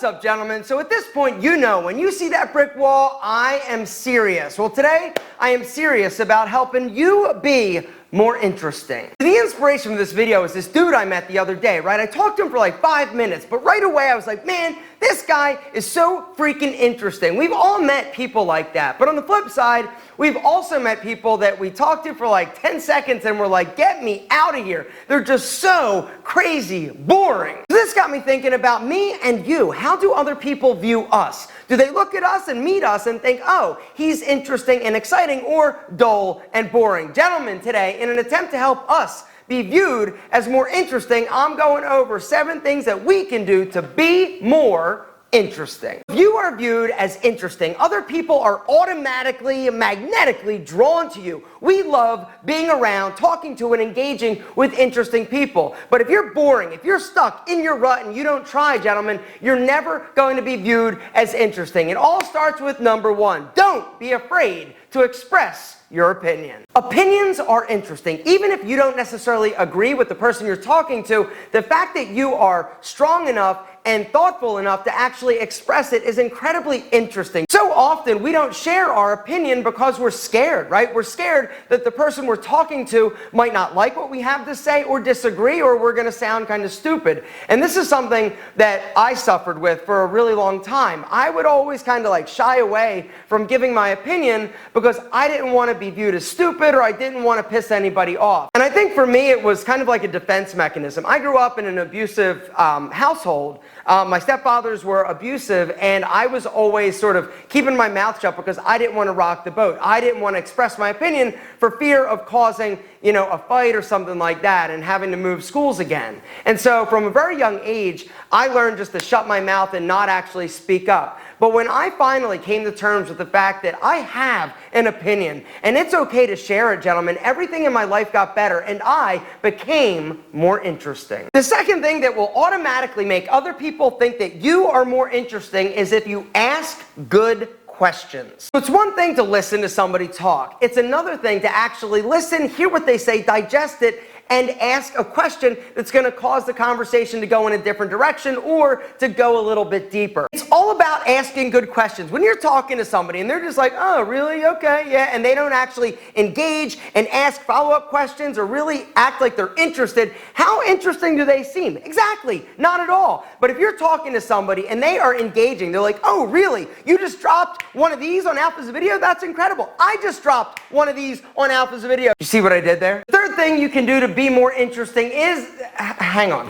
What's up, gentlemen? So at this point, you know, when you see that brick wall, I am serious. Well, today, I am serious about helping you be more interesting. The inspiration for this video is this dude I met the other day, right? I talked to him for like 5 minutes, but right away I was like, man, this guy is so freaking interesting. We've all met people like that, but on the flip side, we've also met people that we talked to for like 10 seconds and we're like, get me out of here. They're just so crazy boring. So this got me thinking about me and you. How do other people view us? Do they look at us and meet us and think, oh, he's interesting and exciting, or dull and boring? Gentlemen, today, in an attempt to help us be viewed as more interesting, I'm going over 7 things that we can do to be more interesting. If you are viewed as interesting, other people are automatically, magnetically drawn to you. We love being around, talking to, and engaging with interesting people. But if you're boring, if you're stuck in your rut and you don't try, gentlemen, you're never going to be viewed as interesting. It all starts with number 1. Don't be afraid to express your opinion. Opinions are interesting. Even if you don't necessarily agree with the person you're talking to, the fact that you are strong enough and thoughtful enough to actually express it is incredibly interesting. So often we don't share our opinion because we're scared, right? We're scared that the person we're talking to might not like what we have to say or disagree, or we're going to sound kind of stupid. And this is something that I suffered with for a really long time. I would always kind of like shy away from giving my opinion because I didn't want to be viewed as stupid, or I didn't want to piss anybody off. And I think for me it was kind of like a defense mechanism. I grew up in an abusive household. My stepfathers were abusive, and I was always sort of keeping my mouth shut because I didn't want to rock the boat. I didn't want to express my opinion for fear of causing, a fight or something like that and having to move schools again. And so from a very young age, I learned just to shut my mouth and not actually speak up. But when I finally came to terms with the fact that I have an opinion, and it's okay to share it, gentlemen, everything in my life got better, and I became more interesting. The second thing that will automatically make other people think that you are more interesting is if you ask good questions. So it's one thing to listen to somebody talk. It's another thing to actually listen, hear what they say, digest it, and ask a question that's going to cause the conversation to go in a different direction or to go a little bit deeper. It's all about asking good questions. When you're talking to somebody and they're just like, oh, really? Okay, yeah, and they don't actually engage and ask follow-up questions or really act like they're interested, how interesting do they seem? Exactly, not at all. But if you're talking to somebody and they are engaging, they're like, oh, really? You just dropped one of these on Alpha's video? That's incredible. I just dropped one of these on Alpha's video. You see what I did there? The third thing you can do to be more interesting is, hang on,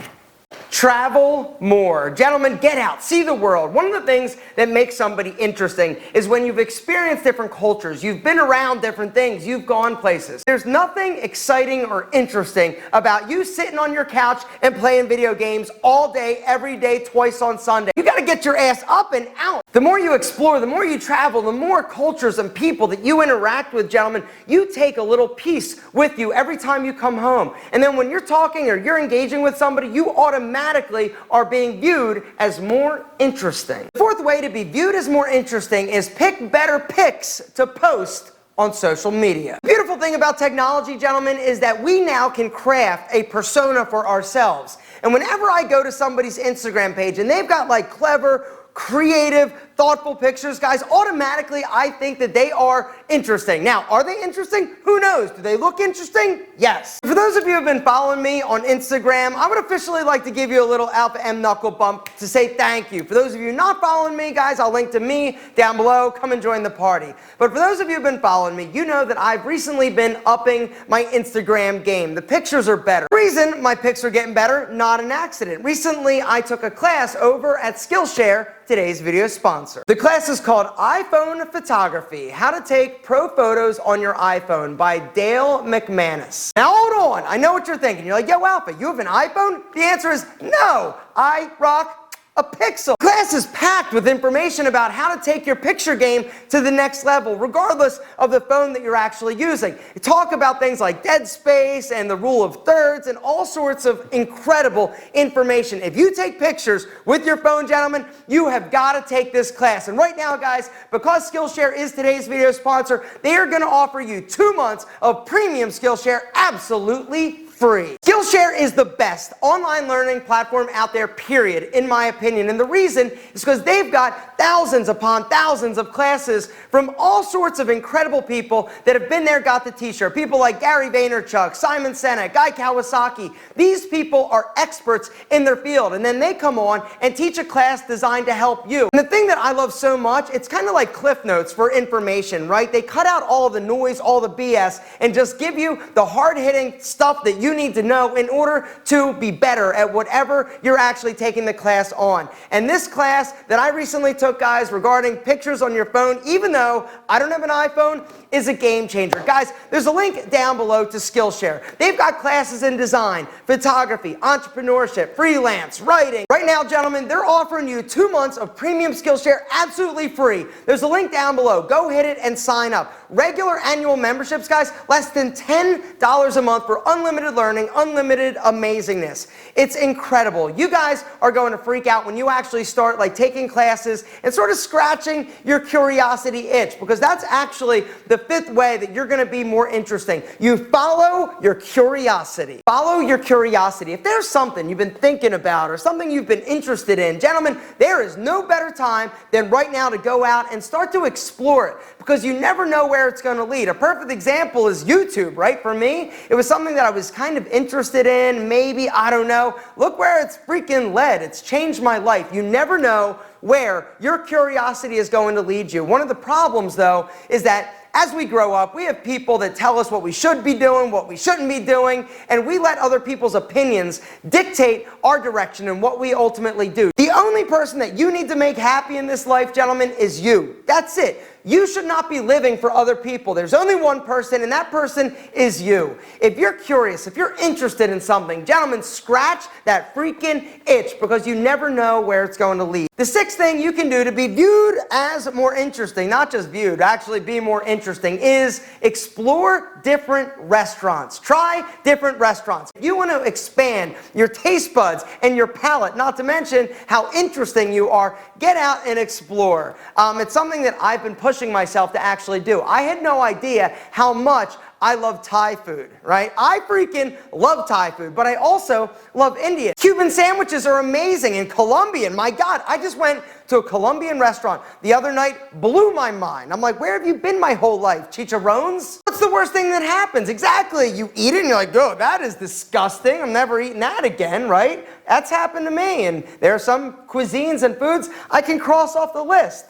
travel more. Gentlemen, get out, see the world. One of the things that makes somebody interesting is when you've experienced different cultures, you've been around different things, you've gone places. There's nothing exciting or interesting about you sitting on your couch and playing video games all day, every day, twice on Sunday. You got to get your ass up and out. The more you explore, the more you travel, the more cultures and people that you interact with, gentlemen, you take a little piece with you every time you come home. And then when you're talking or you're engaging with somebody, you automatically are being viewed as more interesting. The fourth way to be viewed as more interesting is pick better pics to post on social media. The beautiful thing about technology, gentlemen, is that we now can craft a persona for ourselves. And whenever I go to somebody's Instagram page and they've got like clever, creative, thoughtful pictures, guys, automatically I think that they are interesting. Now, are they interesting? Who knows? Do they look interesting? Yes. For those of you who have been following me on Instagram, I would officially like to give you a little Alpha M knuckle bump to say thank you. For those of you not following me, guys, I'll link to me down below. Come and join the party. But for those of you who have been following me, you know that I've recently been upping my Instagram game. The pictures are better. The reason my pics are getting better, not an accident. Recently, I took a class over at Skillshare, today's video sponsor. The class is called iPhone Photography, How to Take Pro Photos on Your iPhone by Dale McManus. Now hold on, I know what you're thinking. You're like, yo Alpha, you have an iPhone? The answer is no, I rock a Pixel. The class is packed with information about how to take your picture game to the next level, regardless of the phone that you're actually using. You talk about things like dead space and the rule of thirds and all sorts of incredible information. If you take pictures with your phone, gentlemen, you have got to take this class. And right now, guys, because Skillshare is today's video sponsor, they are going to offer you 2 months of premium Skillshare absolutely free. Skillshare is the best online learning platform out there, period, in my opinion. And the reason is because they've got thousands upon thousands of classes from all sorts of incredible people that have been there, got the t-shirt. People like Gary Vaynerchuk, Simon Sinek, Guy Kawasaki. These people are experts in their field. And then they come on and teach a class designed to help you. And the thing that I love so much, it's kind of like Cliff Notes for information, right? They cut out all the noise, all the BS, and just give you the hard-hitting stuff that you need to know in order to be better at whatever you're actually taking the class on. And this class that I recently took, guys, regarding pictures on your phone, even though I don't have an iPhone, is a game changer. Guys, there's a link down below to Skillshare. They've got classes in design, photography, entrepreneurship, freelance, writing. Right now, gentlemen, they're offering you 2 months of premium Skillshare absolutely free. There's a link down below. Go hit it and sign up. Regular annual memberships, guys, less than $10 a month for unlimited learning, unlimited amazingness. It's incredible. You guys are going to freak out when you actually start taking classes and sort of scratching your curiosity itch, because that's actually the 5th way that you're going to be more interesting. You follow your curiosity. Follow your curiosity. If there's something you've been thinking about or something you've been interested in, gentlemen, there is no better time than right now to go out and start to explore it, because you never know where it's going to lead. A perfect example is YouTube, right? For me, it was something that I was kind of interested in, maybe, I don't know. Look where it's freaking led. It's changed my life. You never know where your curiosity is going to lead you. One of the problems, though, is that as we grow up, we have people that tell us what we should be doing, what we shouldn't be doing, and we let other people's opinions dictate our direction and what we ultimately do. The only person that you need to make happy in this life, gentlemen, is you. That's it. You should not be living for other people. There's only one person, and that person is you. If you're curious, if you're interested in something, gentlemen, scratch that freaking itch, because you never know where it's going to lead. The 6th thing you can do to be viewed as more interesting, not just viewed, actually be more interesting, is explore different restaurants. Try different restaurants. If you want to expand your taste buds and your palate, not to mention how interesting you are, get out and explore. It's something that I've been pushing myself to actually do. I had no idea how much I love Thai food, right? I freaking love Thai food, but I also love Indian. Cuban sandwiches are amazing, and Colombian, my God, I just went to a Colombian restaurant the other night, blew my mind. I'm like, where have you been my whole life? Chicharrones? What's the worst thing that happens? Exactly, you eat it and you're like, oh, that is disgusting. I'm never eating that again, right? That's happened to me, and there are some cuisines and foods I can cross off the list.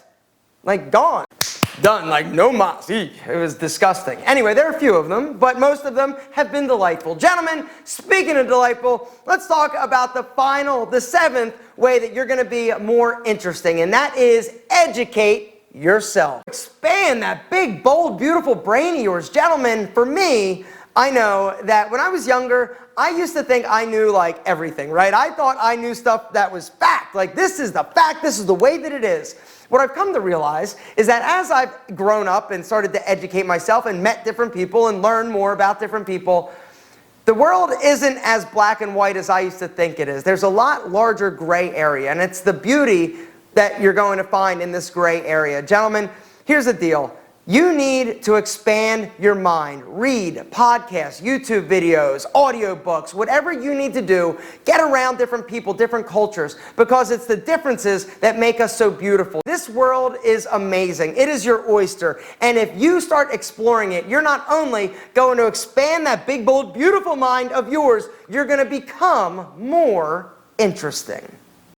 Gone. Done, no mas. It was disgusting. Anyway, there are a few of them, but most of them have been delightful. Gentlemen, speaking of delightful, let's talk about the 7th way that you're going to be more interesting, and that is educate yourself. Expand that big, bold, beautiful brain of yours. Gentlemen, for me, I know that when I was younger, I used to think I knew everything, right? I thought I knew stuff that was fact. This is the fact, this is the way that it is. What I've come to realize is that as I've grown up and started to educate myself and met different people and learned more about different people, the world isn't as black and white as I used to think it is. There's a lot larger gray area, and it's the beauty that you're going to find in this gray area. Gentlemen, here's the deal. You need to expand your mind. Read podcasts, YouTube videos, audiobooks, whatever you need to do. Get around different people, different cultures, because it's the differences that make us so beautiful. This world is amazing. It is your oyster. And if you start exploring it, you're not only going to expand that big, bold, beautiful mind of yours, you're going to become more interesting.